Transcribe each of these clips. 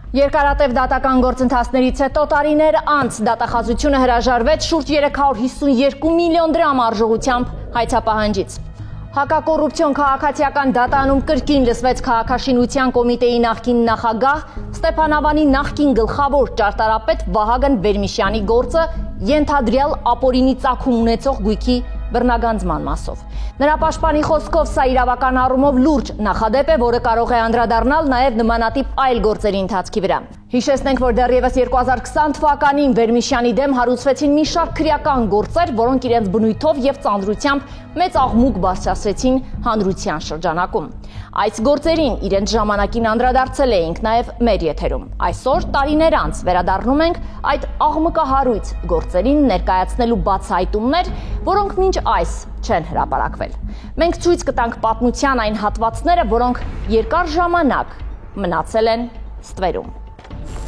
Երկարատև դատական գործընթացներից հետո տարիներ անց դատախազությունը հրաժարվեց շուրջ 352 միլիոն դրամ արժողությամբ հայցապահանջից։ Հակակոռուպցիոն քաղաքացիական դատարանում կրկին լսվեց քաղաքաշինության կոմիտեի նախկին նախագահ Ստեփանավանի նախկին գլխավոր ճարտարապետ Վահագն Վերմիշյանի գործը ենթադրյալ ապօրինի ծագում ունեցող գույքի բռնագանձման մասով։ Նրա պաշտպանի խոսքով սա իրավական առումով լուրջ նախադեպ է, որը կարող է անդրադառնալ նաև նմանատիպ այլ գործերի ընթացքի վրա։ Հիշեցնենք, որ դեռևս 2020 թվականին Վերմիշյանի դեմ հարուցվեցին մի շարք քրեական գործեր, որոնք իրենց բնույթով եւ ծանրությամբ մեծ աղմուկ բարձրացրեցին հանրության շրջանակում։ Այս գործերին իրենց ժամանակին անդրադարձել էինք նաև մեր եթերում։ Այսօր տարիներ անց վերադառնում ենք այդ աղմկահարույց գործերին ներկայացնելու բացահայտումներ, որոնք մինչ այս չեն հրապարակվել։ Մենք ցույց կտանք պատմության այն հատվածները, որոնք երկար ժամանակ մնացել են ստվերում։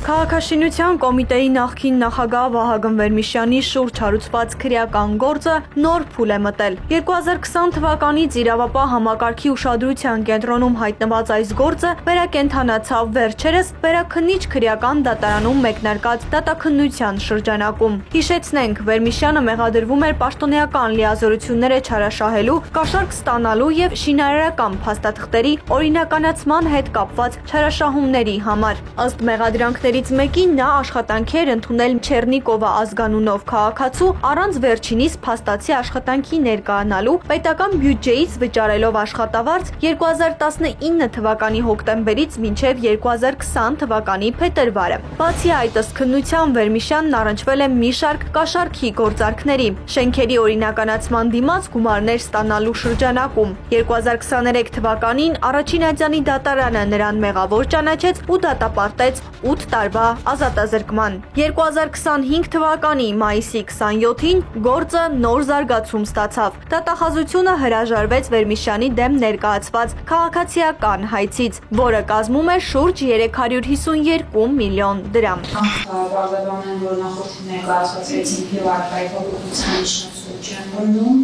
Քաղաքաշինության կոմիտեի նախկին նախագահ Վահագն Վերմիշյանի շուրջ հարուցված քրեական գործը նոր փուլ է մտել։ 2020 թվականից իրավապահ համակարգի ուշադրության կենտրոնում հայտնված այս գործը վերակենդանացավ վերջերս վերաքննիչ քրեական դատարանում մեկնարկած դատաքննության շրջանակում։ Հիշեցնենք, Վերմիշյանը մեղադրվում էր պաշտոնեական լիազորությունները չարաշահելու, կաշառք ստանալու եւ շինարարական փաստաթղթերի օրինականացման հետ կապված չարաշահումների համար։ Ըստ մեղադրանքներից մեկին նա աշխատանքի էր ընդունել Չեռնիկովա ազգանունով քաղաքացու առանց վերջինիս փաստացի աշխատանքի ներկայանալու, պետական բյուջեից վճարելով աշխատավարձ 2019 թվականի հոկտեմբերից մինչև 2020 թվականի փետրվարը։ Բացի այդ, ըստ քննության Վերմիշյանն առնչվել է մի շարք կաշառքի գործարքների, շենքերի օրինականացման դիմաց գումարներ ստանալու շրջանակում։ 2023 թվականին առաջին ատյանի դատարանը նրան մեղավոր ճանաչեց ու դատապարտեց 8 տարվա ազատազրկման։ 2025 թվականի մայիսի 27-ին գործը նոր զարգացում ստացավ։ Դատախազությունը հրաժարվեց Վերմիշյանի դեմ ներկայացված քաղաքացիական հայցից, որը կազմում է շուրջ 352 միլիոն դրամ։ Բարձրաբանեն, որ նախորդ ներկայացված 5 վարկայի փոփոխության իշխանություն չեն բռնում,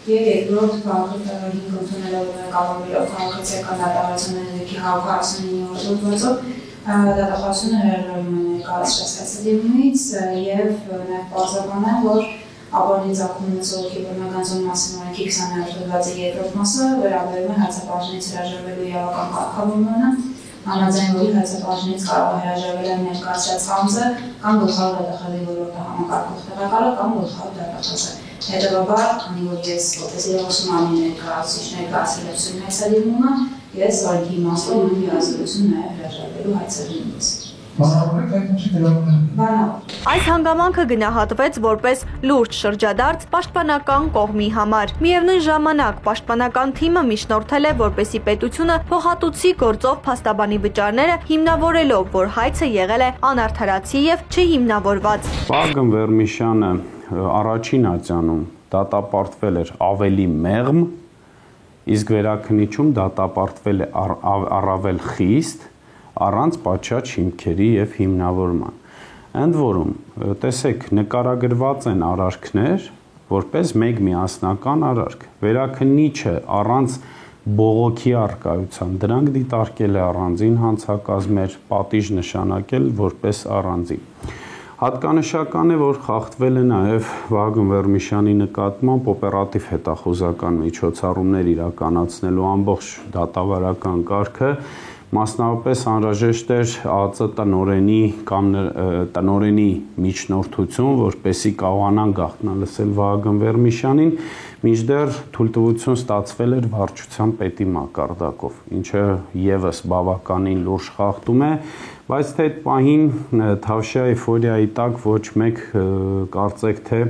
եւ երկրորդ քաղաքական ընդունելով ղեկավարելով քաղաքացիական դատարանների ներքի 149 օրվա դատախազությունը հրաժարվում է ներկայացրած դիմումից եւ նաեւ բարձրաբանեն, որ ապօրինի ծագում ունեցող բռնագանձման մասին օրենքի 29 հոդվածի երկրորդ մասը վերաբերում է հայցապահարժից հրաժարվելու իրավական կարգավորմանը, համաձայն որի հայցապահարժից կարող է հրաժարվել ներկայացրած խանձը կամ գլխավոր դատախազի ոլորտը համակարգող տեղակալը կամ գլխավոր դատախազը։ Հետևաբար, քանի որ ես որպես երևացում անի ներկայացրել եմ հայցադիմումը, ես օրենքի իմաստով ունեմ հրաժարություն նաև հրաժարվելու հայցադիմումից։ Այս հանգամանքը գնահատվեց որպես լուրջ շրջադարձ պաշտպանական կողմի համար։ Միևնույն ժամանակ պաշտպանական թիմը միջնորդել է, որպեսզի պետությունը փոխհատուցի գործով փաստաբանի վճարները, հիմնավորելով, որ հայցը եղել է անարդարացի եւ չհիմնավորված։ Վահագն Վերմիշյանը առաջին ատյանում դատապարտվել էր ավելի մեղմ, իսկ վերաքննիչում դատապարտվել է առավել խիստ, առանց պատշաճ հիմքերի եւ հիմնավորման։ Ընդ որում, տեսեք, նկարագրված են արարքներ, որպես մեկ միասնական արարք։ Վերաքննիչը առանց բողոքի առկայության դրանք դիտարկել է առանձին հանցակազմեր, պատիժ նշանակել որպես առանձին։ Հատկանշական է, որ խախտվել է նաև Վահագն Վերմիշյանի նկատմամբ օպերատիվ հետախուզական միջոցառումներ իրականացնելու ամբողջ դատավարական կարգը, մասնավորապես անհրաժեշտ էր ԱԱԾ տնօրենի կամ տնօրենի միջնորդություն, որպեսզի կարողանան գաղտնալսել Վահագն Վերմիշյանին, մինչդեռ թույլտվություն ստացվել էր վարչության պետի մակարդակով, ինչը եւս բավականին լուրջ խախտում է, բայց թե այդ պահին թավշյա էյֆորիայի տակ ոչ մեկ կարծեք թե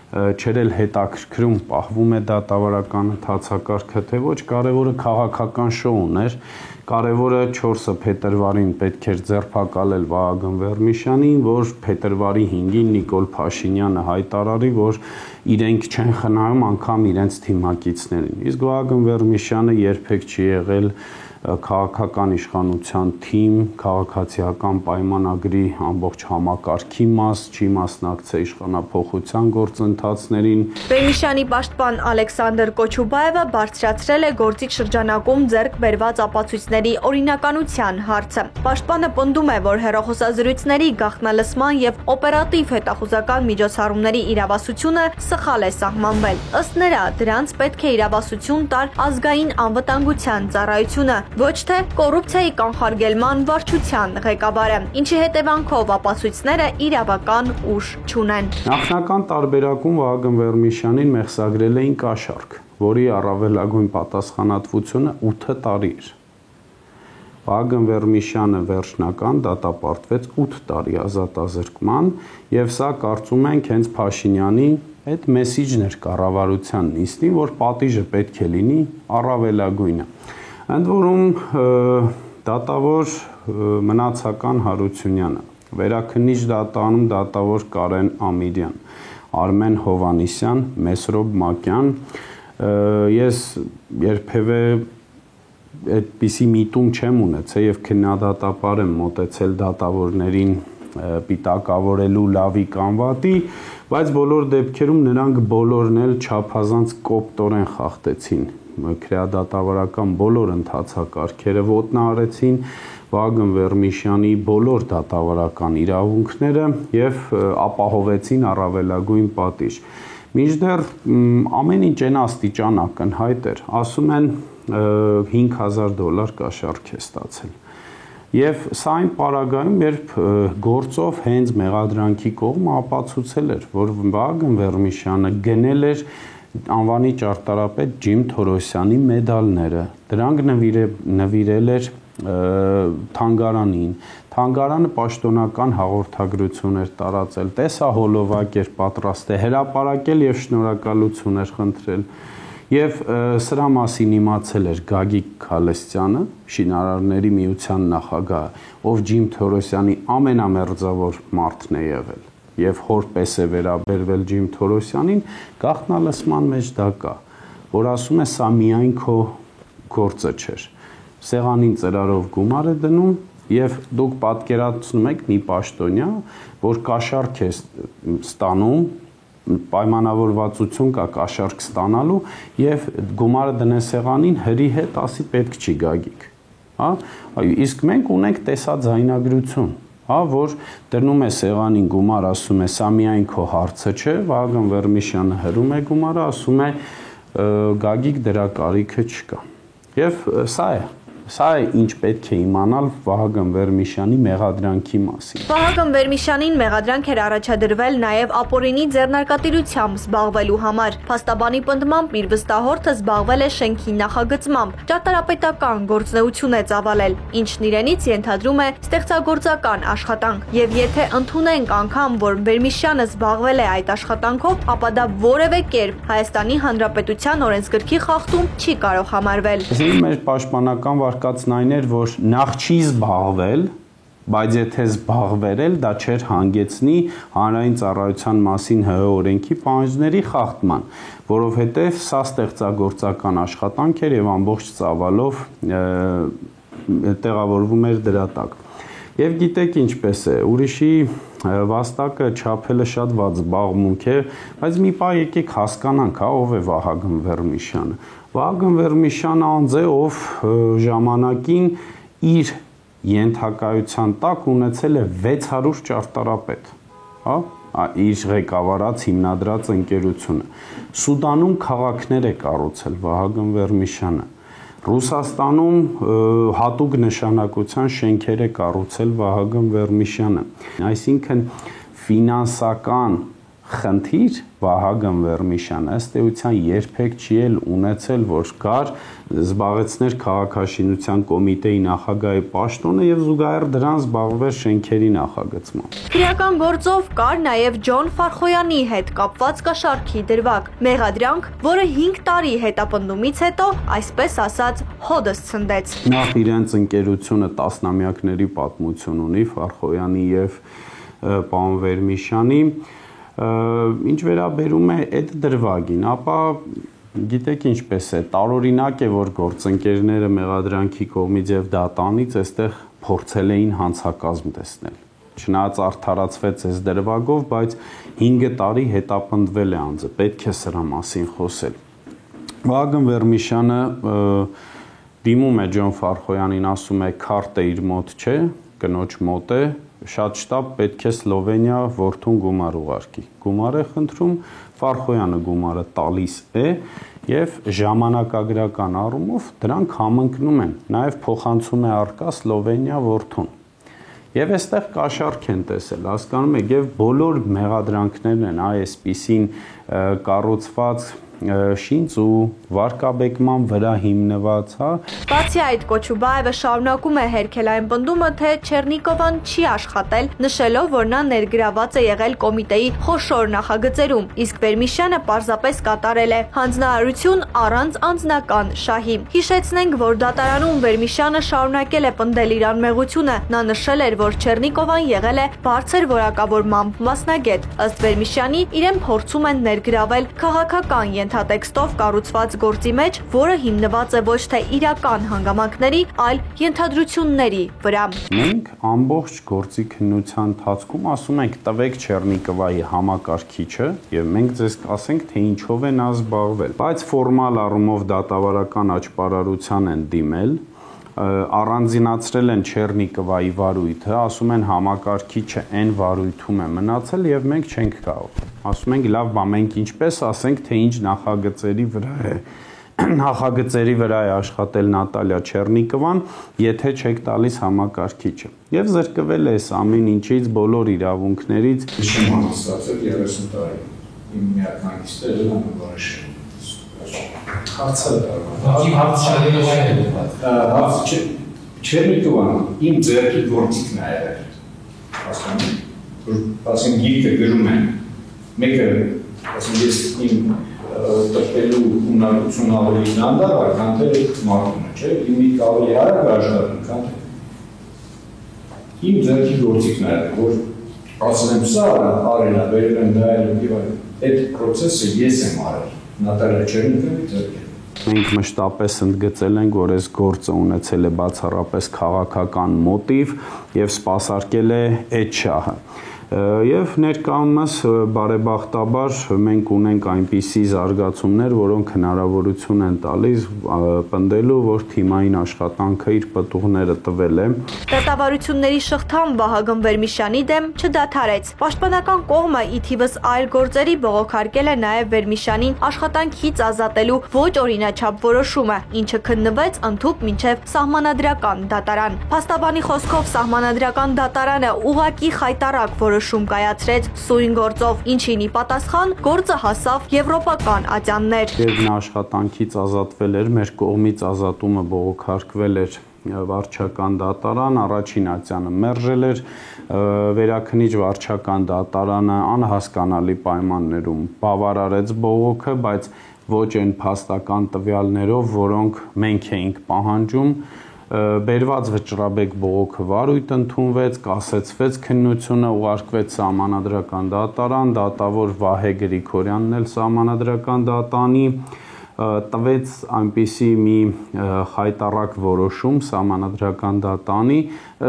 չէր էլ հետաքրքրում պահվում է դատավարական ընթացակարգը, թե ոչ, կարևորը քաղաքական շոուն էր, կարևորը 4 փետրվարին պետք էր ձերբակալել Վահագն Վերմիշյանին, որ փետրվարի 5-ին Նիկոլ Փաշինյանը հայտարարի, որ իրենք չեն խնայում անգամ իրենց թիմակիցներին։ Իսկ Վահագն Վերմիշյանը երբեք չի եղել քաղաքական իշխանության թիմ, քաղաքացիական պայմանագրի ամբողջ համակարգի մաս, չի մասնակցել իշխանափոխության գործընթացներին։ Վերմիշյանի պաշտպան Ալեքսանդր Կոչուբաևը բարձրացրել է գործիք շրջանակում ձեռք բերված ապացույցների օրինականության հարցը։ Պաշտպանը պնդում է, որ հեռախոսազրույցների գաղտնալսման եւ օպերատիվ հետախուզական միջոցառումների իրավասությունը սխալ է սահմանվել։ Ըստ նրա, դրանց պետք է իրավասություն տար ազգային անվտանգության ծառայությունը, ոչ թե կոռուպցիայի կանխարգելման վարչության ղեկավարը, ինչի հետևանքով ապացույցները իրավական ուժ չունեն։ Նախնական տարբերակում Վահագն Վերմիշյանին մեղսագրել էին կաշառք, որի առավելագույն պատասխանատվությունը 8 տարի էր։ Վահագն Վերմիշյանը վերջնական դատապարտվեց 8 տարի ազատազրկման, եւ սա կարծում ենք հենց Փաշինյանի այդ մեսիջն էր կառավարության նիստին, որ պատիժը պետք է լինի առավելագույնը։ Ընդ որում դատավոր Մնացական Հարությունյանը, Վերաքննիչ դատարանում դատավոր Կարեն Ամիրյան, Արմեն Հովանիսյան, Մեսրոբ Մակյան, ես երբևէ այդպիսի միտում չեմ ունեցել եւ քննադատապար եմ մոտեցել դատավորներին պիտակավորելու լավի կամ վատի, բայց բոլոր դեպքերում նրանք բոլորն էլ չափազանց կոպտորեն խախտեցին քրեադատավարական բոլոր ընթացակարգերը, ոտնահարեցին Վահագն Վերմիշյանի բոլոր դատավարական իրավունքները եւ ապահովեցին առավելագույն պատիժ։ Մինչդեռ ամեն ինչ այն աստիճան ակնհայտ էր, ասում են $5,000 կաշառք է ստացել։ Եվ սա այն պարագայում, երբ գործով հենց մեղադրանքի կողմը ապացուցել էր, որ Վահագն Վերմիշյանը գնել էր անվանի ճարտարապետ Ջիմ Թորոսյանի մեդալները, դրանք նվիրել էր թանգարանին, թանգարանը պաշտոնական հաղորդագրություն էր տարածել, տեսահոլովակ էր պատրաստել, հրապարակել եւ շնորհակալություն էր խնդրել։ Եվ սրա մասին իմացել էր Գագիկ Քալեստյանը, Շինարարների միության նախագահը, ով Ջիմ Թորոսյանի ամենամերձավոր մարդն է եղել, եւ հորպես է վերաբերվել Ջիմ Թորոսյանին, գաղտնալսման մեջ դա կա, որ ասում է սա միայն քո գործը չէր։ Սեղանին ծրարով գումար է դնում եւ դուք պատկերացնում եք մի պաշտոնյա, որ կաշառք է ստանում, պայմանավորվածություն կա կաշառք ստանալու եւ գումարը դնե սեղանին հրի հետ ասի պետք չի Գագիկ, հա, իսկ մենք ունենք տեսաձայնագրություն, հա, որ դնում է սեղանին գումար, ասում է սա միայն քո հարցը չէ, Վահագն Վերմիշյանը հրում է գումարը, ասում է Գագիկ դրա կարիքը չկա։ Եվ Սա է ինչ պետք է իմանալ Վահագն Վերմիշյանի մեղադրանքի մասին։ Վահագն Վերմիշյանին մեղադրանք էր առաջադրվել նաև ապօրինի ձեռնարկատիրությամբ զբաղվելու համար։ Փաստաբանի պնդմամբ իր վստահորդը զբաղվել է շենքի նախագծմամբ, ճարտարապետական գործունեություն է ծավալել, ինչն իրենից ենթադրում է ստեղծագործական աշխատանք։ Եվ եթե ընդունենք անգամ, որ Վերմիշյանը զբաղվել է այդ աշխատանքով, ապա դա որևէ կերպ Հայաստանի Հանրապետության օրենսգրքի խախտում չի կարող համարվել։ Մեր պաշտպանական վարկածն այն էր, որ նախ չի զբաղվել, բայց եթե զբաղվել էլ, դա չէր հանգեցնի հանրային ծառայության մասին ՀՀ օրենքի պահանջների խախտման, որովհետև սա ստեղծագործական աշխատանք էր եւ ամբողջ ծավալով տեղավորվում էր դրա տակ։ Եվ գիտեք ինչպես է, ուրիշի վաստակը չափելը շատ վատ զբաղմունք է, բայց մի պահ եկեք հասկանանք, հա, ով է Վահագն Վերմիշյանը։ Վահագն Վերմիշյանը անձ է, ով ժամանակին իր ենթակայության տակ ունեցել է 600 ճարտարապետ, հա, իր ղեկավարած հիմնադրած ընկերությունը։ Սուդանում քաղաքներ է կառուցել Վահագն Վերմիշյանը։ Ռուսաստանում հատուկ նշանակության շենքեր է կառուցել Վահագն Վերմիշյանը։ Այսինքն ֆինանսական խնդիր Վահագն Վերմիշյանը ըստ էության երբեք չի էլ ունեցել, որ գար զբաղեցներ քաղաքաշինության կոմիտեի նախագահի պաշտոնը եւ զուգահեռ դրան զբաղվեր շենքերի նախագծմամբ։ Քրեական գործով կար նաեւ Ջոն Ֆարխոյանի հետ կապված կաշառքի դրվագ, մեղադրանք, որը 5 տարի հետապնդումից հետո, այսպես ասած, հոդս ցնդեց։ Նախ իրենց ընկերությունը տասնամյակների պատմություն ունի Ֆարխոյանի եւ պարոն Վերմիշյանի։ Ինչ վերաբերում է այդ դրվագին, ապա Գիտեք ինչպես է, տարօրինակ է, որ գործընկերները մեղադրանքի կողմից եւ դատանից այստեղ փորձել էին հանցակազմ տեսնել։ Չնայած արդարացվեց այս դրվագով, բայց 5 տարի հետապնդվել է անձը, պետք է սրա մասին խոսել։ Վահագն Վերմիշյանը դիմում է Ջոն Ֆարխոյանին, ասում է քարտը իր մոտ չէ, կնոջ մոտ է, շատ շտապ պետք է Սլովենիա որդուն գումար ուղարկի։ Գումար է խնդրում, Ֆարխոյանը գումարը տալիս է եւ ժամանակագրական առումով դրանք համընկնում են։ Նաեւ փոխանցում է արկա Սլովենիա որդուն։ Եվ այստեղ կաշառք են տեսել, հասկանում եք, եւ բոլոր մեղադրանքներն են այսպիսին կառուցված շինծ ու վարկաբեկման վրա հիմնված, հա։ Բացի այդ, Կոչուբաևը շարունակում է հերքել այն պնդումը, թե Չեռնիկովան չի աշխատել, նշելով, որ նա ներգրաված է եղել կոմիտեի խոշոր նախագծերում, իսկ Վերմիշյանը պարզապես կատարել է հանձնարարություն առանց անձնական շահի։ Հիշեցնենք, որ դատարանում Վերմիշյանը շարունակել է պնդել իր անմեղությունը, նա նշել էր, որ Չեռնիկովան եղել է բարձր որակավորմամբ մասնագետ։ Ըստ Վերմիշյանի, իրեն փորձում են ներգրավել քաղաքական ենթատեքստով կառուցված գործի մեջ, որը հիմնված է ոչ թե իրական հանգամանքների, այլ ենթադրությունների վրա։ Մենք ամբողջ գործի քննության ընթացքում ասում ենք տվեք Չեռնիկովայի համակարգիչը եւ մենք ձեզ կասենք, թե ինչով են զբաղվել։ Բայց ֆորմալ առումով դատավարական աճպարարության են դիմել, առանձինացրել են Չեռնիկովայի վարույթը, ասում են համակարգիչը այն վարույթում է մնացել եւ մենք չենք կարող։ Ասում ենք լավ, բա մենք ինչպես ասենք, թե ինչ նախագծերի վրա է աշխատել Նատալիա Չեռնիկովան, եթե չեք տալիս համակարգիչը։ Եվ զրկվել է այս ամեն ինչից, բոլոր իրավունքներից։ Շուման ստացել 30 տարի։ Իմ միակ հանգիստը որոշ հարցը Չեռնիկովան իմ ձեռքի գործիքն է եղել, հասկանում, որ ասենք գիրքը գրում են, մեկը, ասենք ես իմ տրպելու ունակություն ավելի դանդաղ, քան թե մարդունը, չէ, իմ միտք ավելի արագ աշխատում, քան թե իմ ձեռքի գործիքն է եղել, որ ասել եմ սա արել է, վերել եմ դայել և այդ պրոցեսը ես եմ արել, Նատալիա Չեռնիկովի ձեռքերով։ Մենք մշտապես ընդգծել ենք, որ այս գործը ունեցել է բացառապես քաղաքական մոտիվ եւ սպասարկել է այդ շահը։ Եվ ներկայումս բարեբախտաբար մենք ունենք այնպիսի զարգացումներ, որոնք հնարավորություն են տալիս պնդելու, որ թիմային աշխատանքը իր պտուղները տվել է։ Դատավարությունների շղթան Վահագն Վերմիշյանի դեմ չդադարեց։ Պաշտպանական կողմը ի թիվս այլ գործերի բողոքարկել է նաև Վերմիշյանին աշխատանքից ազատելու ոչ օրինաչափ որոշումը, ինչը քննվեց ընդհուպ մինչև սահմանադրական դատարան։ Փաստաբանի խոսքով սահմանադրական դատարանը ուղղակի խայտառակ որոշում կայացրեց սույն գործով, ինչին ի պատասխան գործը հասավ եվրոպական ատյաններ։ Երբ նա աշխատանքից ազատվել էր, մեր կողմից ազատումը բողոքարկվել էր վարչական դատարան, առաջին ատյանը մերժել էր, վերաքննիչ վարչական դատարանը անհասկանալի պայմաններում բավարարեց բողոքը, բայց ոչ այն փաստական տվյալներով, որոնք մենք էինք պահանջում, բերված վճռաբեկ բողոքը վարույթ ընդունվեց, կասեցվեց քննությունը, ուղարկվեց սահմանադրական դատարան, դատավոր Վահե Գրիգորյանն էլ սահմանադրական դատանի տվեց այնպիսի մի խայտառակ որոշում սահմանադրական դատանի,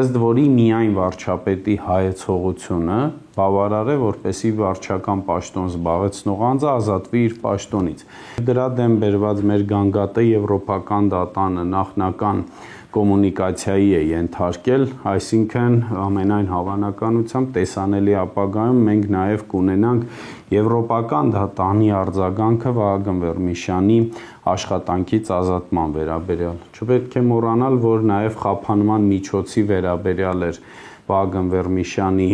ըստ որի միայն վարչապետի հայեցողությունը բավարար է, որպեսզի վարչական պաշտոն զբաղեցնող անձը ազատվի իր պաշտոնից։ Դրա դեմ բերված մեր գանգատը եվրոպական դատանը նախնական կոմունիկացիայի է ենթարկել, այսինքն ամենայն հավանականությամբ տեսանելի ապագայում մենք նաև կունենանք եվրոպական դատանի արձագանքը Վահագն Վերմիշյանի աշխատանքից ազատման վերաբերյալ։ Չպետք է մոռանալ, որ նաև խափանման միջոցի վերաբերյալ էր Վահագն Վերմիշյանի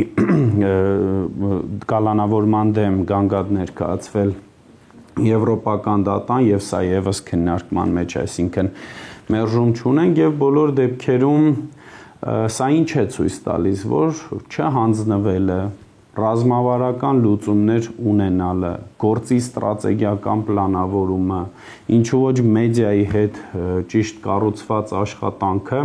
կալանավորման դեմ գանգատ ներկայացվել եվրոպական դատան եւ սա եւս քննարկման մեջ, այսինքն մերժում չունենք եւ բոլոր դեպքերում սա ինչ է ցույց տալիս, որ չհանձնվելը, ռազմավարական լուծումներ ունենալը գործի ստրատեգիական պլանավորումը, ինչու ոչ մեդիայի հետ ճիշտ կառուցված աշխատանքը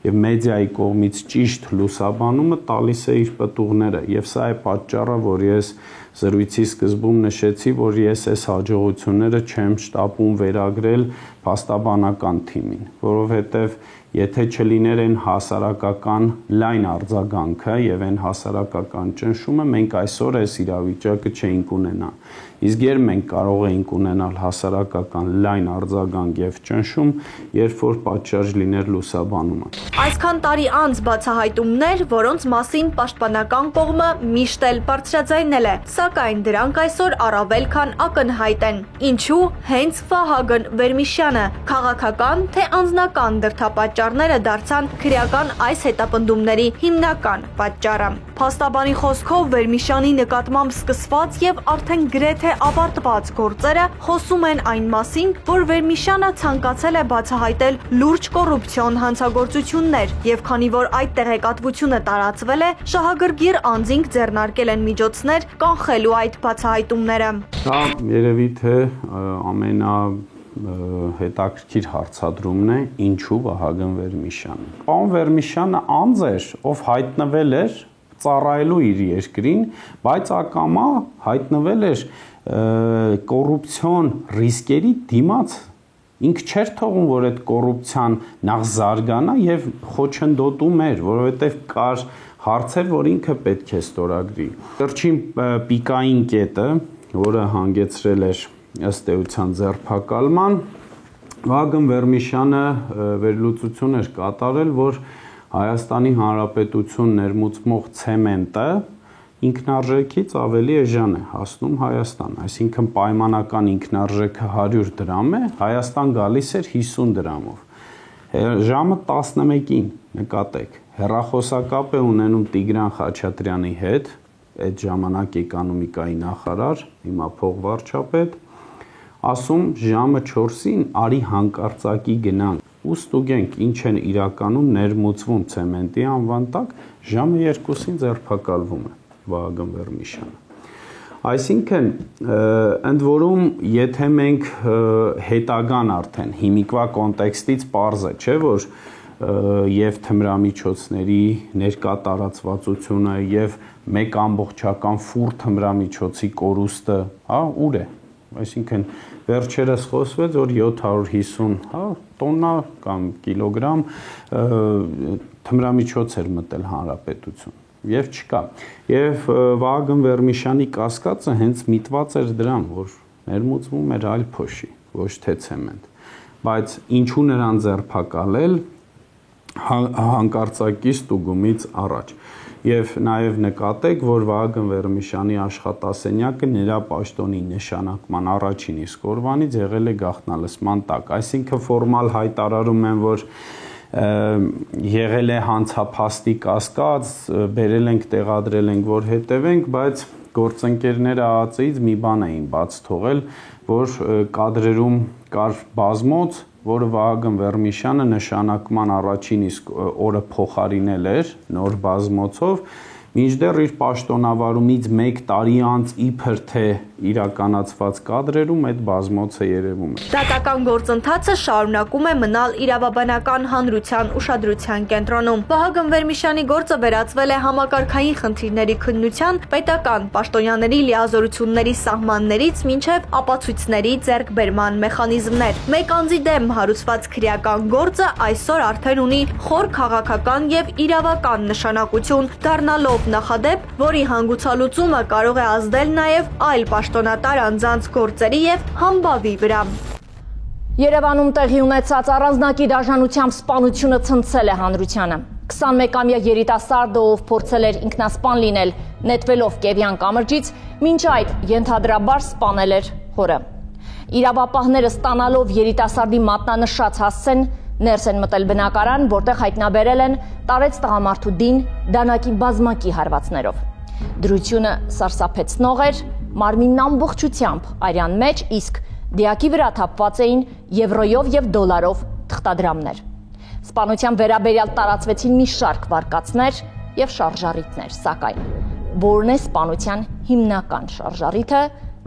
եւ մեդիայի կողմից ճիշտ լուսաբանումը տալիս է իր պտուղները եւ սա է պատճառը, որ ես զրույցի սկզբում նշեցի, որ ես այս հաջողությունները չեմ շտապում վերագրել փաստաբանական թիմին, որովհետեւ եթե չլիներ այն հասարակական լայն արձագանքը եւ այն հասարակական ճնշումը, մենք այսօր այս իրավիճակը չէինք ունենա։ Իսկ երբ մենք կարող էինք ունենալ հասարակական լայն արձագանք եւ ճնշում, երբ որ պատշաճ լիներ լուսաբանումը։ Այսքան տարի անց բացահայտումներ, որոնց մասին պաշտպանական կողմը միշտ էլ բարձրաձայնել է, սակայն դրանք այսօր առավել քան ակնհայտ են։ Ինչու հենց Վահագն Վերմիշյանը, քաղաքական թե անձնական դրդապատճառները դարձան քրեական այս հետապնդումների հիմնական պատճառը։ Փաստաբանի խոսքով Վերմիշյանի նկատմամբ սկսված եւ արդեն գրեթե ավարտված գործերը խոսում են այն մասին, որ Վերմիշյանը ցանկացել է բացահայտել լուրջ կոռուպցիոն հանցագործություններ եւ քանի որ այդ տեղեկատվությունը տարածվել է, շահագրգիռ անձինք ձեռնարկել են միջոցներ կանխելու այդ բացահայտումները։ Դա երևի թե հետաքրքիր հարցադրումն է, ինչու Վահագն Վերմիշյանը։ Պարոն Վերմիշյանը անձ էր, ով հայտնվել էր ծառայելու իր երկրին, բայց ակամա հայտնվել էր կոռուպցիոն ռիսկերի դիմաց։ Ինքը չէր թողում, որ այդ կոռուպցիան նախ զարգանա եւ խոչընդոտում էր, որովհետեւ կար հարցեր, որ ինքը պետք է ստորագրի։ Վերջին պիկային կետը, որը հանգեցրել էր ըստ էության ձերբակալման, Վահագն Վերմիշյանը վերլուծություն էր կատարել, որ Հայաստանի Հանրապետություն ներմուծվող ցեմենտը ինքնարժեքից ավելի էժան է հասնում Հայաստան, այսինքն պայմանական ինքնարժեքը 100 դրամ է, Հայաստան գալիս էր 50 դրամով։ Ժամը 11-ին, նկատեք, հեռախոսակապ է ունենում Տիգրան Խաչատրյանի հետ, այդ ժամանակ էկոնոմիկայի նախարար, հիմա փողվարչապետ, ասում ժամը 4-ին արի հանկարծակի գնանք ու ստուգենք ինչ են իրականում ներմուծվում ցեմենտի անվան տակ, ժամը 2-ին ձերբակալվում է Վահագն Վերմիշյանը։ Այսինքն, ընդ որում, եթե մենք հետագան արդեն հիմիկվա կոնտեքստից պարզ է, չէ՞ որ եւ թմրամիջոցների ներկա տարածվածությունը եւ մեկ ամբողջական ֆուր թմրամիջոցի կորուստը, հա, ուր է։ Այսինքն վերջերս խոսվեց, որ 750, հա, տոննա կամ կիլոգրամ թմրամիջոց էր մտել հանրապետություն եւ չկա։ Եվ Վահագն Վերմիշյանի կասկածը հենց միտված էր դրան, որ ներմուծվում էր այլ փոշի, ոչ թե ցեմենտ։ Բայց ինչու նրան ձերբակալել հանկարծակի ստուգումից առաջ։ Եվ նաև նկատեք, որ Վահագն Վերմիշյանի աշխատասենյակը նրա պաշտոնի նշանակման առաջին իսկ օրվանից եղել է գաղտնալսման տակ։ Այսինքն ֆորմալ հայտարարում են, որ եղել է հանցափաստի կասկած, բերել ենք, տեղադրել ենք, որ հետևենք, բայց գործընկերները ԱԱԾ-ից մի բան էին բաց թողել, որ կադրերում կար բազմոց, որը Վահագն Վերմիշյանը նշանակման առաջին իսկ օրը փոխարինել էր նոր բազմոցով, մինչդեռ իր պաշտոնավարումից 1 տարի անց իբր թե իրականացված կադրերում այդ բազմոցը երևում է։ Դատական գործընթացը շարունակում է մնալ իրավաբանական հանրության ուշադրության կենտրոնում։ Վահագն Վերմիշյանի գործը վերածվել է համակարգային խնդիրների քննության, պետական պաշտոնյաների լիազորությունների սահմաններից մինչև ապացույցների ձեռքբերման մեխանիզմներ։ Մեկ անձի դեմ հարուցված քրեական գործը այսօր արդեն ունի խոր քաղաքական եւ իրավական նշանակություն, դառնալով նախադեպ, որի հանգուցալուծումը կարող է ազդել նաև այլ պաշտոնատար անձանց գործերի եւ համբավի վրա։ Երևանում տեղի ունեցած առանձնակի դաշնությամբ սպանությունը ցնցել է հանրությանը։ 21-ամյա երիտասարդը, ով փորձել էր ինքնասպան լինել, նետվելով Կևյան կամրջից, մինչ այդ ենթադրաբար սպանել էր հորը։ Իրավապահները ստանալով երիտասարդի մատնանշած հասցեն, ներս են մտել բնակարան, որտեղ հայտնաբերել են տարեց տղամարդու դին դանակի բազմակի հարվածներով։ Դրությունը սարսափեցնող էր, մարմինն ամբողջությամբ արյան մեջ, իսկ դիակի վրա թափված էին եվրոյով եւ դոլարով թղթադրամներ։ Սպանության վերաբերյալ տարածվեցին մի շարք վարկածներ եւ շարժառիթներ, սակայն որն է սպանության հիմնական շարժառիթը,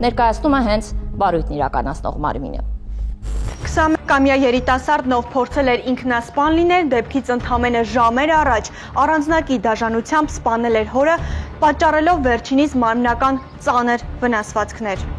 ներկայացնում է հենց վարույթն իրականացնող մարմինը։ 21-ամյա երիտասարդն փորձել էր ինքնասպան լինել, դեպքից ընդամենը ժամեր առաջ առանձնակի դաժանությամբ սպանել էր հորը, պատճառելով վերջինիս մարմնական ծանր վնասվածքներ։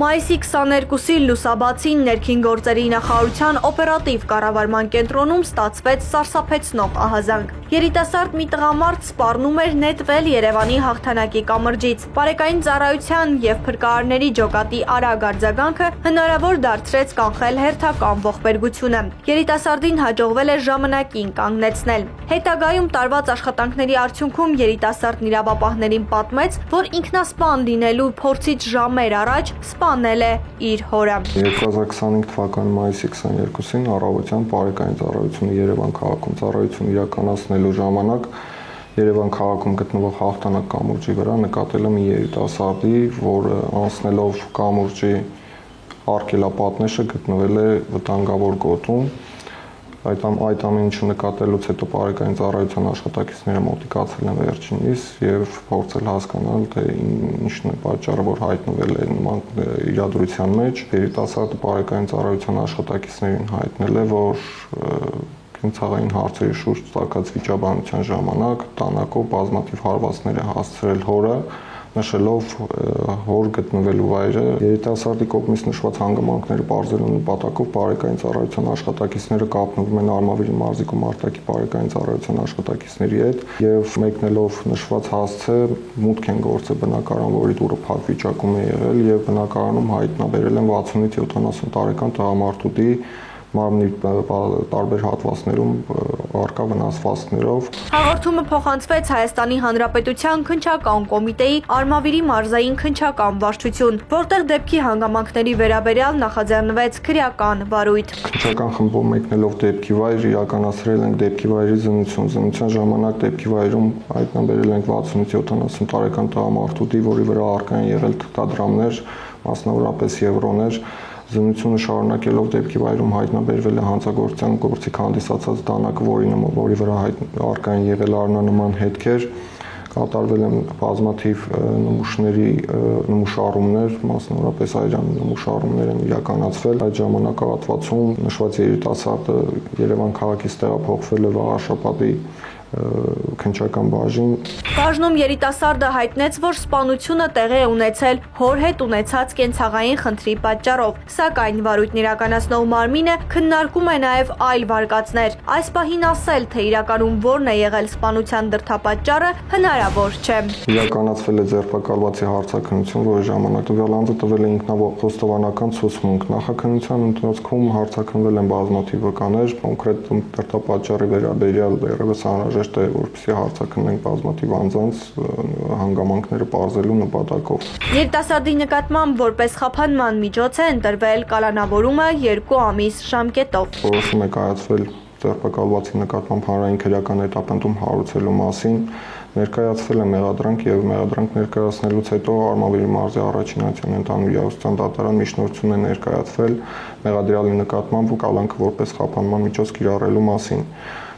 Մայիսի 22-ի լուսաբացին ներքին գործերի նախարարության օպերատիվ կառավարման կենտրոնում ստացվեց սարսափեցնող ահազանգ։ Երիտասարդ մի տղամարդ սպառնում էր նետվել Երևանի հաղթանակի կամրջից։ Բարեկային ծառայության եւ փրկարարների ջոկատի արագ արձագանքը հնարավոր դարձրեց կանխել հերթական ողբերգությունը։ Երիտասարդին հաջողվել էր ժամանակին կանգնեցնել։ Հետագայում տարված աշխատանքների արդյունքում երիտասարդն իրավապահներին պատմեց, որ ինքնասպան լինելու փորձից ժամեր առաջ սպանել է իր հորը։ 2025 թվականի մայիսի 22-ին առավոտյան բարեկային ծառայությունը Երևան քաղաքում ծառայություն իրականացնելու ժամանակ Երևան քաղաքում գտնվող հաղթանակ կամուրջի վրա նկատել եմ երիտասարդի, որը անցնելով կամուրջի արգելապատնեշը գտնվել է վտանգավոր գոտում։ Այդ ամեն ինչը նկատելուց հետո բարեկային ծառայության աշխատակիցները մոտիկացել են վերջինիս եւ փորձել հասկանալ, թե ինչն է պատճառը, որ հայտնվել է նման իրադրության մեջ։ Երիտասարդը բարեկային ծառայության աշխատակիցներին հայտնել է, որ կենցաղային հարցերի շուրջ ցակած վիճաբանության ժամանակ տանակով բազմաթիվ հարվածներ է հասցրել հորը, նշելով հոր գտնվելու վայրը։ Երիտասարդի կողմից նշված հանգամանքները բարձրելու նպատակով բարեկային ծառայության աշխատակիցները կապնվում են Արմավիրի մարզիկում արտակի բարեկային ծառայության աշխատակիցների հետ եւ մեկնելով նշված հասցե մուտք են գործել բնակարան, որի դուռը փակ վիճակում է եղել եւ բնակարանում հայտնաբերել են 60-ից 70 տարեկան տղամարդուտի մարմնի տարբեր հատվածներում առկա վնասվածքներով։ Հաղորդումը փոխանցվեց Հայաստանի Հանրապետության քննչական կոմիտեի Արմավիրի մարզային քննչական վարչություն, որտեղ դեպքի հանգամանքների վերաբերյալ նախաձեռնվեց քրեական վարույթ։ Քննչական խմբով մեկնելով դեպքի վայր իրականացրել ենք դեպքի վայրի զննություն։ Զննության ժամանակ դեպքի վայրում հայտնաբերել ենք 60-ից 70 տարեկան տղամարդուտի, որի վրա առկա են եղել թղթադրամներ, մասնավորապես եվրոներ։ Զննությունը շարունակելով դեպքի վայրում հայտնաբերվել է հանցագործության գործիք հանդիսացած դանակը, որի վրա առկա են եղել առնանման հետքեր, կատարվել են բազմաթիվ նմուշառումներ, մասնավորապես այրան նմուշառումներ են իրականացվել։ Այդ ժամանակահատվածում նշված երիտասարդը Երևան քաղաքից տեղափոխվել է Վաղարշապատի քննչական բաժին։ Բաժնում երիտասարդը հայտնեց, որ սպանությունը տեղի է ունեցել հոր հետ ունեցած կենցաղային խնդրի պատճառով, սակայն վարույթն իրականացնող մարմինը քննարկում է նաև այլ վարկածներ։ Այս պահին ասել, թե իրականում որն է եղել սպանության դրդապատճառը, հնարավոր չէ։ Իրականացվել է ձերբակալվածի հարցաքննություն, որի ժամանակ տվյալ անձը տվել է ինքնախոստովանական ցուցմունք։ Նախաքննության ընթացքում հարցաքննվել են բազմաթիվ վկաներ, կոնկրետ դրդապատճառի վերաբերյալ դեռևս անհրաժեշտ է, որպեսզի հարցաքննենք բազմաթիվ անձանց հանգամանքները պարզելու նպատակով։ Երիտասարդի նկատմամբ որպես խափանման միջոց է ընտրվել կալանավորումը 2 ամիս ժամկետով։ Որոշում է կայացվել ձերբակալվածի նկատմամբ հանրային քրեական հետապնդում հարուցելու մասին, ներկայացվել է մեղադրանք եւ մեղադրանք ներկայացնելուց հետո Արմավիրի մարզի առաջին ատյան ընդհանուր իրավասության դատարան միջնորդություն է ներկայացվել մեղադրյալի նկատմամբ կալանքը որպես խափանման միջոց կիրառելու մասին։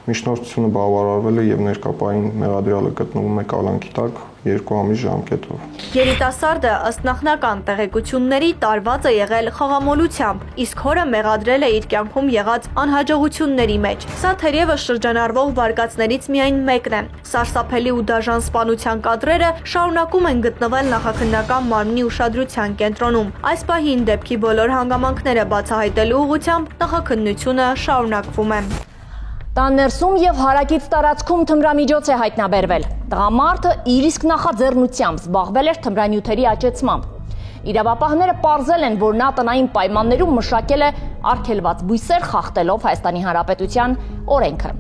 Միջնորդությունը բավարարվել է եւ ներկապային մեղադրյալը գտնվում է կալանքի տակ 2 ամիս ժամկետով։ Երիտասարդը ըստ նախնական տեղեկությունների տարված է եղել խաղամոլությամբ, իսկ հորը մեղադրել է իր կյանքում եղած անհաջողությունների մեջ։ Սա թերևս շրջանառվող վարկածներից միայն մեկն է։ Սարսափելի ու դաժան սպանության կադրերը շարունակում են գտնվել նախաքննական մարմնի ուշադրության կենտրոնում։ Այս պահին դեպքի բոլոր հանգամանքները բացահայտելու ուղղությամբ նախաքննությունը շարունակվում է։ Տան ներսում եւ հարակից տարածքում թմրամիջոց է հայտնաբերվել։ Տղամարդը իր իսկ նախաձեռնությամբ զբաղվել էր թմրանյութերի աճեցմամբ։ Իրավապահները պարզել են, որ նա տնային պայմաններում մշակել է արգելված բույսեր, խախտելով Հայաստանի Հանրապետության օրենքը։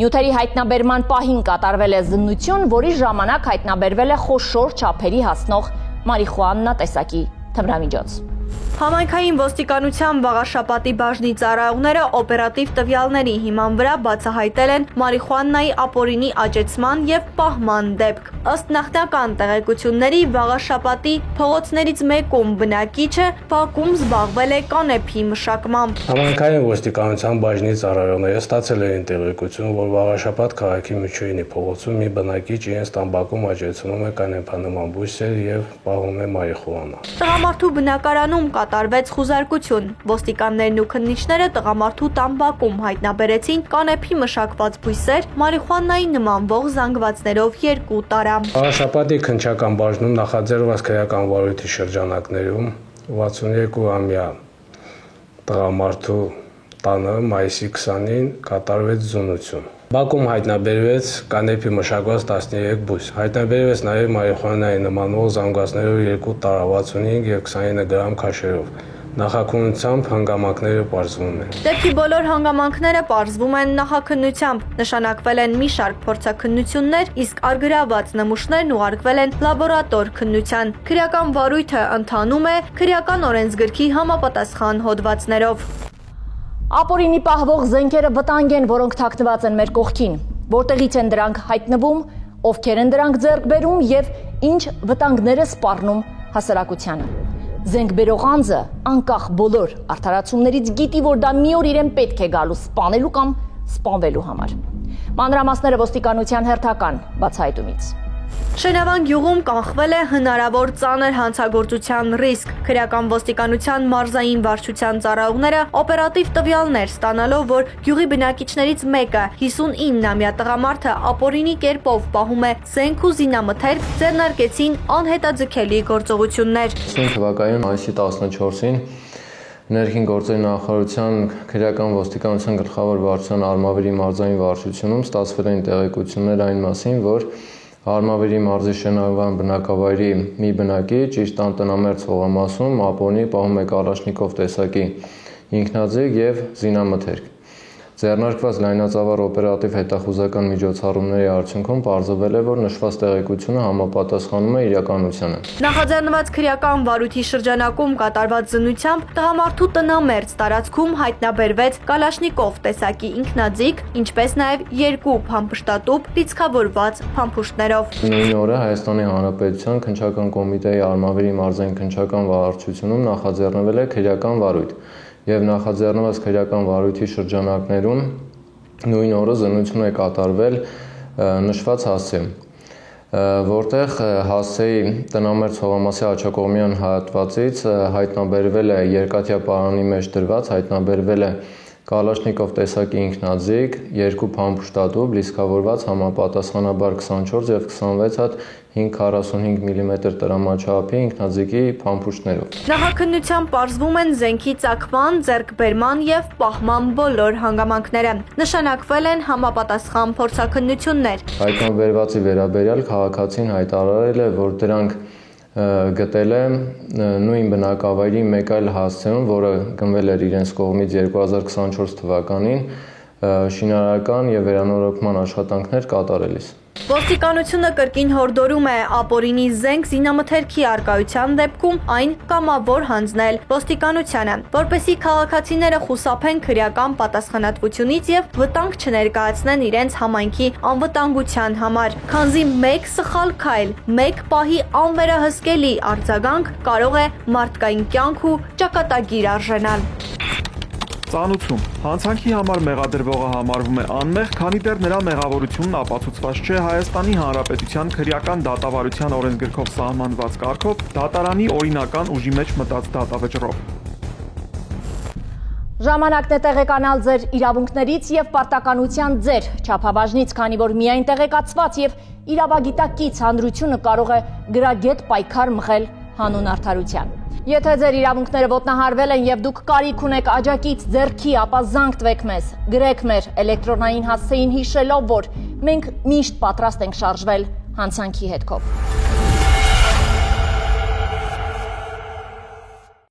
Նյութերի հայտնաբերման պահին կատարվել է զննություն, որի ժամանակ հայտնաբերվել է խոշոր չափերի հասնող մարիխուանա տեսակի թմրամիջոց։ Համայնքային ոստիկանության Վաղաշապատի բաժնի ծառայողները օպերատիվ տվյալների հիման վրա բացահայտել են մարիխուանայի ապօրինի աճեցման եւ պահման դեպք։ Ըստ նախնական տեղեկությունների Վաղաշապատի փողոցներից մեկում բնակիչը բակում զբաղվել է կանեփի մշակմամբ։ Համայնքային ոստիկանության բաժնի ծառայողները ստացել էին տեղեկություն, որ Վաղաշապատ քաղաքի Միջուկինի փողոցում մի բնակիչ իրենց տամբակում աճեցնում է կանեփանման բույսեր եւ պահում է մարիխուանա։ Տղամարդու բնակարանում կատարվեց խուզարկություն։ Ոստիկաններն ու քննիչները տղամարդու տամբակում հայտնաբերեցին կանեփի մշակված բույսեր, մարիխուանայի նմանվող զանգվածներով 2 տարա։ Վաղաշապատի քննչական բաժնում նախաձեռնված քրեական վարույթի շրջանակներում 62-ամյա տղամարդու տանը մայիսի 20-ին կատարվեց զոնություն։ Բակում հայտնաբերվեց կանեփի մշակված 13 բույս։ Հայտնաբերվեց նաև մարիխուանայի նմանվող զանգվածներով 2 տարա 65 եւ 29 գրամ քաշերով։ Նախաքննությամբ հանգամանքները պարզվում են։ Դեպքի բոլոր հանգամանքները պարզվում են նախաքննությամբ։ Նշանակվել են մի շարք փորձաքննություններ, իսկ արգրաված նմուշներն ուղարկվել են լաբորատոր քննության։ Քրեական վարույթը ընթանում է քրեական օրենսգրքի համապատասխան հոդվածներով։ Ապօրինի պահվող զենքերը վտանգ են, որոնք թաքնված են մեր կողքին։ Որտեղից են դրանք հայտնվում, ովքեր են դրանք ձեռք բերում եւ ինչ վտանգներ է սպառնում հասարակությանը։ Զենք բերող անձը անկախ բոլոր արդարացումներից գիտի, որ դա մի օր իրեն պետք է գալու սպանելու կամ սպանվելու համար։ Մանրամասները ոստիկանության հերթական բացահայտումից։ Շենավան գյուղում կանխվել է հնարավոր ծանր հանցագործության ռիսկ։ Քրեական ոստիկանության մարզային վարչության ծառայողները օպերատիվ տվյալներ ստանալով, որ գյուղի բնակիչներից մեկը 59-ամյա տղամարդը ապօրինի կերպով պահում է զենք ու զինամթերք, ձեռնարկեցին անհետաձգելի գործողություններ։ 20 թվականի մայիսի 14-ին Ներքին գործերի նախարարության քրեական ոստիկանության գլխավոր վարչության Արմավիրի մարզային վարչությունում ստացվել են տեղեկություններ այն մասին, որ Արմավիրի մարզի շենավան բնակավայրի մի բնակիչ իր տան տնամերձ հողամասում ապօրինի պահում է կալաշնիկով տեսակի ինքնաձիգ եւ զինամթերք։ Ձեռնարկված լայնածավալ օպերատիվ հետախուզական միջոցառումների արդյունքում պարզվել է, որ նշված տեղեկությունը համապատասխանում է իրականությանը։ Նախաձեռնված քրեական վարույթի շրջանակում կատարված զննությամբ տղամարդու տնամերձ տարածքում հայտնաբերվեց կալաշնիկով տեսակի ինքնաձիգ, ինչպես նաև 2 փամփշտատուփ լիցքավորված փամփուշտներով։ Նույն օրը Հայաստանի Հանրապետության քննչական կոմիտեի Արմավիրի մարզային քննչական վարչությունում նախաձեռնվել է քրեական վարույթ եւ նախաձեռնված քրեական վարույթի շրջանակներում նույն օրը զննություն է կատարվել նշված հասցեում, որտեղ հասցեի տնամերձ հողամասի աջակողմյան հատվածից հայտնաբերվել է երկաթյա պարանի մեջ դրված, հայտնաբերվել է կալաշնիկով տեսակի ինքնաձիգ, 2 փամփշտատուփ լիցքավորված համապատասխանաբար 24 եւ 26 հատ 5.45 մմ տրամաչափի ինքնաձիգի փամփուշտներով։ Նախաքննությամբ պարզվում են զենքի ծագման, ձեռքբերման եւ պահման բոլոր հանգամանքները։ Նշանակվել են համապատասխան փորձաքննություններ։ Հայտնաբերվածի վերաբերյալ քաղաքացին հայտարարել է, որ դրանք գտել է նույն բնակավայրի մեկ այլ հասցեում, որը գնվել էր իրենց կողմից 2024 թվականին շինարարական եւ վերանորոգման աշխատանքներ կատարելիս։ Ոստիկանությունը կրկին հորդորում է ապօրինի զենք զինամթերքի արկայության դեպքում այն կամավոր հանձնել ոստիկանությանը, որպեսզի քաղաքացիները խուսափեն քրեական պատասխանատվությունից եւ վտանգ չներկայացնեն իրենց համայնքի անվտանգության համար, քանզի մեկ սխալ քայլ, մեկ պահի անվերահսկելի արձագանք կարող է մարդկային կյանք ու ճակատագիր արժանալ։ Ծանուցում։ Հանցանքի համար մեղադրվողը համարվում է անմեղ, քանի դեռ նրա մեղավորությունն ապացուցված չէ Հայաստանի Հանրապետության քրեական դատավարության օրենսգրքով սահմանված կարգով դատարանի օրինական ուժի մեջ մտած դատավճռով։ Ժամանակն է տեղեկանալ ձեր իրավունքներից եւ պարտականության ձեր չափաբաժնից, քանի որ միայն տեղեկացված եւ իրավագիտակից հանրությունը կարող է գրագետ պայքար մղել հանուն արդարության։ Եթե ձեր իրավունքները ոտնահարվել են եւ դուք կարիք ունեք աջակից ձեռքի, ապա զանգ տվեք մեզ։ Գրեք մեր էլեկտրոնային հասցեին հիշելով, որ մենք միշտ պատրաստ ենք շարժվել հանցանքի հետքով։